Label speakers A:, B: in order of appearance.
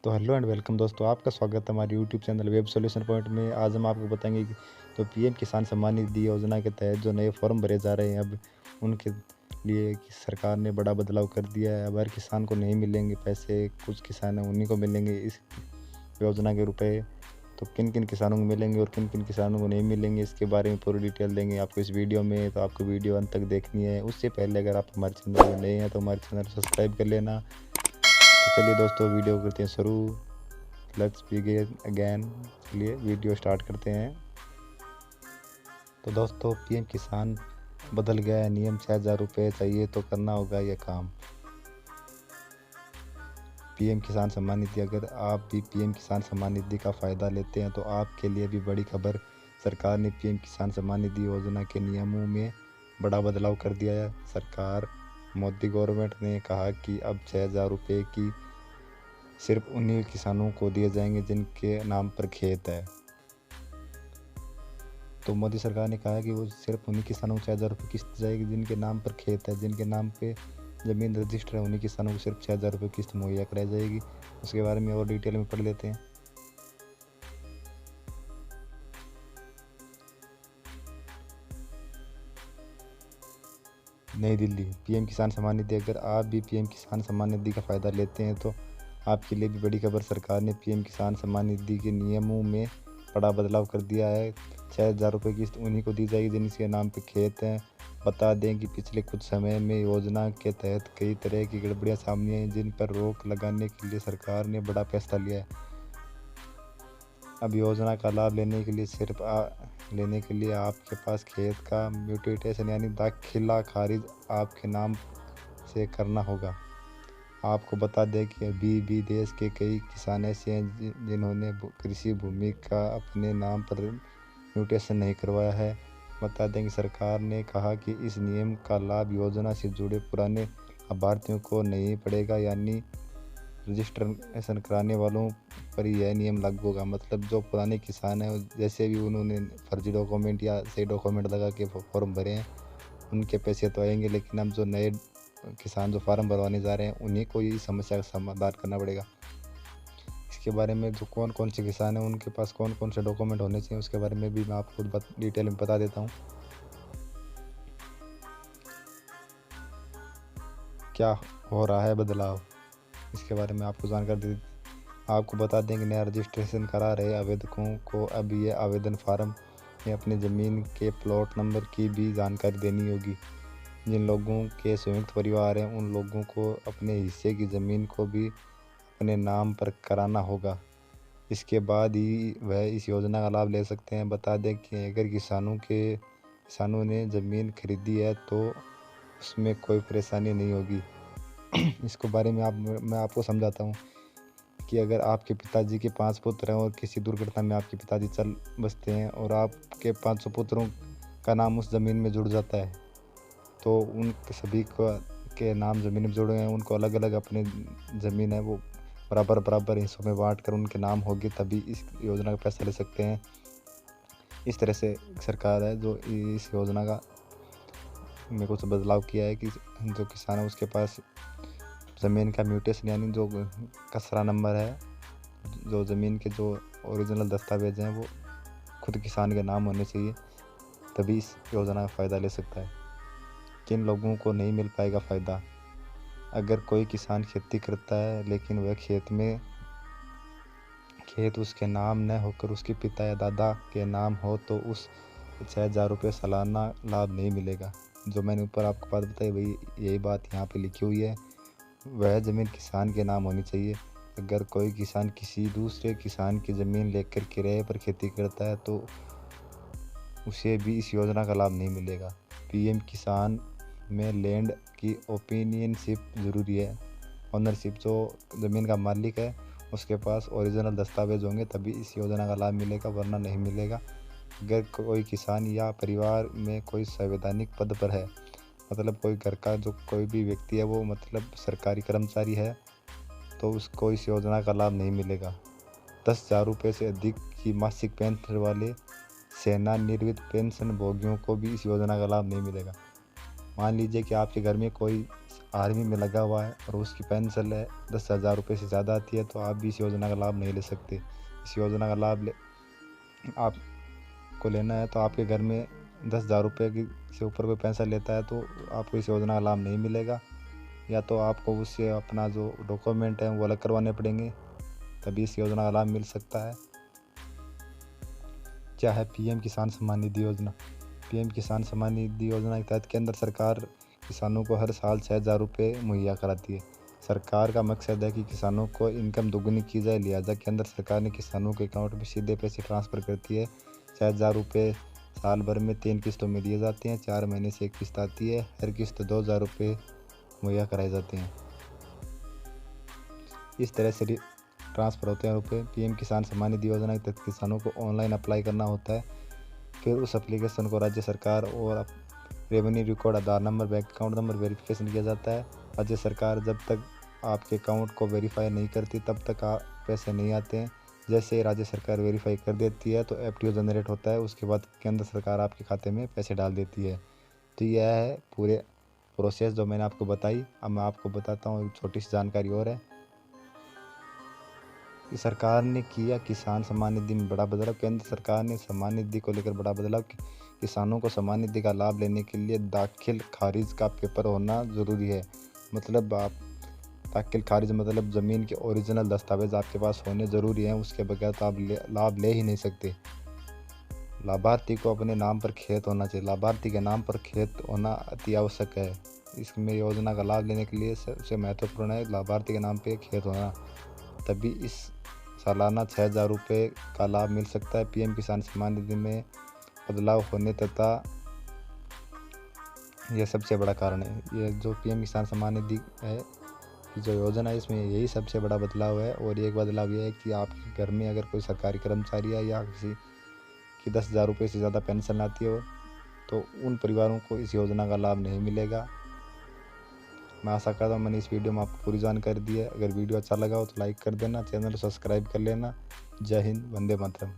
A: तो hello and welcome दोस्तों, आपका स्वागत है हमारे YouTube channel web solution point में। आज हम आपको बताएंगे कि जो पीएम किसान सम्मान निधि योजना के तहत जो नए फॉर्म भरे जा रहे हैं अब उनके लिए कि सरकार ने बड़ा बदलाव कर दिया है। अब हर किसान को नहीं मिलेंगे पैसे, कुछ किसान हैं उन्हीं को मिलेंगे इस योजना के रुपए। तो किन किन किसानों को मिलेंगे और किन किन किसानों को नहीं मिलेंगे, इसके बारे में पूरी डिटेल देंगे आपको इस वीडियो में। तो आपको वीडियो अंत तक देखनी है। उससे पहले अगर आप हमारे चैनल में नए हैं तो हमारे चैनल को सब्सक्राइब कर लेना। तो चलिए दोस्तों, वीडियो करते हैं शुरू। Let's begin again. चलिए वीडियो स्टार्ट करते हैं। तो दोस्तों, पीएम किसान बदल गया है नियम। 6,000 रुपये चाहिए तो करना होगा यह काम। पीएम किसान सम्मान निधि, अगर आप भी पीएम किसान सम्मान निधि का फ़ायदा लेते हैं तो आपके लिए भी बड़ी खबर। सरकार ने पीएम किसान सम्मान निधि योजना के नियमों में बड़ा बदलाव कर दिया है। सरकार मोदी गवर्नमेंट ने कहा कि अब 6,000 रुपये की सिर्फ उन्हीं किसानों को दिए जाएंगे जिनके नाम पर खेत है। तो मोदी सरकार ने कहा है कि वो सिर्फ उन्हीं किसानों को 6,000 रुपये किस्त जाएगी जिनके नाम पर खेत है, जिनके नाम पे ज़मीन रजिस्टर है। उन्हीं किसानों को सिर्फ 6,000 रुपये किस्त मुहैया कराई जाएगी। उसके बारे में और डिटेल में पढ़ लेते हैं। नई दिल्ली, पीएम किसान सम्मान निधि, अगर आप भी पीएम किसान सम्मान निधि का फ़ायदा लेते हैं तो आपके लिए भी बड़ी खबर। सरकार ने पीएम किसान सम्मान निधि के नियमों में बड़ा बदलाव कर दिया है। 6,000 रुपये किस्त उन्हीं को दी जाएगी जिनके नाम पे खेत हैं। बता दें कि पिछले कुछ समय में योजना के तहत कई तरह की गड़बड़ियां सामने आई, जिन पर रोक लगाने के लिए सरकार ने बड़ा फैसला लिया है। अब योजना का लाभ लेने के लिए आपके पास खेत का म्यूटेशन यानी दाखिला खारिज आपके नाम से करना होगा। आपको बता दें कि अभी भी देश के कई किसान ऐसे हैं जिन्होंने कृषि भूमि का अपने नाम पर म्यूटेशन नहीं करवाया है। बता दें कि सरकार ने कहा कि इस नियम का लाभ योजना से जुड़े पुराने लाभार्थियों को नहीं पड़ेगा, यानी रजिस्ट्रेशन कराने वालों पर ही यह नियम लागू होगा। मतलब जो पुराने किसान हैं, जैसे भी उन्होंने फर्जी डॉक्यूमेंट या सही डॉक्यूमेंट लगा के फॉर्म भरे हैं, उनके पैसे तो आएंगे, लेकिन अब जो नए किसान जो फार्म भरवाने जा रहे हैं उन्हीं को ये समस्या का समाधान करना पड़ेगा। इसके बारे में जो कौन कौन से किसान हैं उनके पास कौन कौन से डॉक्यूमेंट होने चाहिए उसके बारे में भी मैं आपको डिटेल में बता देता हूँ। क्या हो रहा है बदलाव, इसके बारे में आपको जानकारी आपको बता दें कि नया रजिस्ट्रेशन करा रहे आवेदकों को अब ये आवेदन फार्म में अपनी ज़मीन के प्लॉट नंबर की भी जानकारी देनी होगी। जिन लोगों के संयुक्त परिवार हैं उन लोगों को अपने हिस्से की ज़मीन को भी अपने नाम पर कराना होगा। इसके बाद ही वह इस योजना का लाभ ले सकते हैं। बता दें कि अगर किसानों ने ज़मीन खरीदी है तो उसमें कोई परेशानी नहीं होगी। इसको बारे में मैं आपको समझाता हूँ कि अगर आपके पिताजी के 5 पुत्र हैं और किसी दुर्घटना में आपके पिताजी चल बसते हैं और आपके 5 पुत्रों का नाम उस ज़मीन में जुड़ जाता है, तो उन सभी के नाम ज़मीन में जुड़े हैं, उनको अलग अलग अपनी ज़मीन है वो बराबर हिस्सों में बांट कर उनके नाम होगी, तभी इस योजना का पैसा ले सकते हैं। इस तरह से सरकार है जो इस योजना का में कुछ बदलाव किया है कि जो किसान है उसके पास ज़मीन का म्यूटेशन यानी जो कचरा नंबर है, जो ज़मीन के जो ओरिजिनल दस्तावेज हैं वो खुद किसान के नाम होने चाहिए, तभी इस योजना का फ़ायदा ले सकता है। किन लोगों को नहीं मिल पाएगा फ़ायदा, अगर कोई किसान खेती करता है लेकिन वह खेत उसके नाम न होकर उसके पिता या दादा के नाम हो तो उस 6,000 रुपये सालाना लाभ नहीं मिलेगा। जो मैंने ऊपर आपको बात बताई वही यही बात यहाँ पे लिखी हुई है। वह ज़मीन किसान के नाम होनी चाहिए। अगर कोई किसान किसी दूसरे किसान की ज़मीन लेकर किराए पर खेती करता है तो उसे भी इस योजना का लाभ नहीं मिलेगा। पीएम किसान में लैंड की ओपिनियनशिप ज़रूरी है। ऑनरशिप, जो ज़मीन का मालिक है उसके पास ओरिजिनल दस्तावेज होंगे तभी इस योजना का लाभ मिलेगा, वरना नहीं मिलेगा। अगर कोई किसान या परिवार में कोई संवैधानिक पद पर है, मतलब कोई घर का जो कोई भी व्यक्ति है वो मतलब सरकारी कर्मचारी है, तो उसको इस योजना का लाभ नहीं मिलेगा। 10,000 रुपये से अधिक की मासिक पेंशन वाले सेवानिवृत्त पेंशन भोगियों को भी इस योजना का लाभ नहीं मिलेगा। मान लीजिए कि आपके घर में कोई आर्मी में लगा हुआ है और उसकी पेंशन है 10,000 रुपये से ज़्यादा आती है, तो आप भी इस योजना का लाभ नहीं ले सकते। इस योजना का लाभ आपको लेना है तो आपके घर में 10,000 रुपये की से ऊपर कोई पेंशन लेता है तो आपको इस योजना का लाभ नहीं मिलेगा, या तो आपको उससे अपना जो डॉक्यूमेंट है वो अलग करवाने पड़ेंगे, तभी इस योजना का लाभ मिल सकता है। क्या है पीएम किसान सम्मान निधि योजना? पीएम किसान सम्मान निधि योजना के तहत केंद्र सरकार किसानों को हर साल 6,000 रुपये मुहैया कराती है। सरकार का मकसद है कि किसानों को इनकम दोगुनी की जाए, लिहाजा केंद्र सरकार ने किसानों के अकाउंट में सीधे पैसे ट्रांसफ़र करती है। 6,000 रुपये साल भर में 3 किस्तों में दिए जाते हैं। 4 महीने से एक किस्त आती है, हर किस्त 2,000 रुपये मुहैया कराए जाते हैं। इस तरह से ट्रांसफ़र होते हैं रुपये। पीएम किसान सम्मान निधि योजना के तहत किसानों को ऑनलाइन अप्लाई करना होता है, फिर उस एप्लीकेशन को राज्य सरकार और revenue record, Aadhaar number, bank account number verification किया जाता है। राज्य सरकार जब तक आपके अकाउंट को वेरीफाई नहीं करती तब तक पैसे नहीं आते हैं। जैसे ही राज्य सरकार वेरीफाई कर देती है तो एफटीओ जनरेट होता है, उसके बाद केंद्र सरकार आपके खाते में पैसे डाल देती है। तो यह है पूरे प्रोसेस जो मैंने आपको बताई। अब मैं आपको बताता हूँ एक छोटी सी जानकारी और है कि सरकार ने किया किसान सम्मान निधि में बड़ा बदलाव। केंद्र सरकार ने सम्मान निधि को लेकर बड़ा बदलाव। किसानों को सम्मान निधि का लाभ लेने के लिए दाखिल खारिज का पेपर होना ज़रूरी है। मतलब आप दाखिल खारिज मतलब ज़मीन के ओरिजिनल दस्तावेज आपके पास होने ज़रूरी हैं, उसके बगैर तो आप लाभ ले ही नहीं सकते। लाभार्थी को अपने नाम पर खेत होना चाहिए। लाभार्थी के नाम पर खेत होना अति आवश्यक है। इसमें योजना का लाभ लेने के लिए सबसे महत्वपूर्ण है लाभार्थी के नाम पर खेत होना, तभी इस सालाना 6,000 रुपये का लाभ मिल सकता है। पीएम किसान सम्मान निधि में बदलाव होने तथा यह सबसे बड़ा कारण है। ये जो पीएम किसान सम्मान निधि है, जो योजना है, इसमें यही सबसे बड़ा बदलाव है। और एक बदलाव यह है कि आपके घर में अगर कोई सरकारी कर्मचारी है या किसी की 10,000 रुपये से ज़्यादा पेंशन आती है तो उन परिवारों को इस योजना का लाभ नहीं मिलेगा। मैं आशा करता हूँ मैंने इस वीडियो में आपको पूरी जानकारी दी है। अगर वीडियो अच्छा लगा हो तो लाइक कर देना, चैनल को सब्सक्राइब कर लेना। जय हिंद, वंदे मातरम।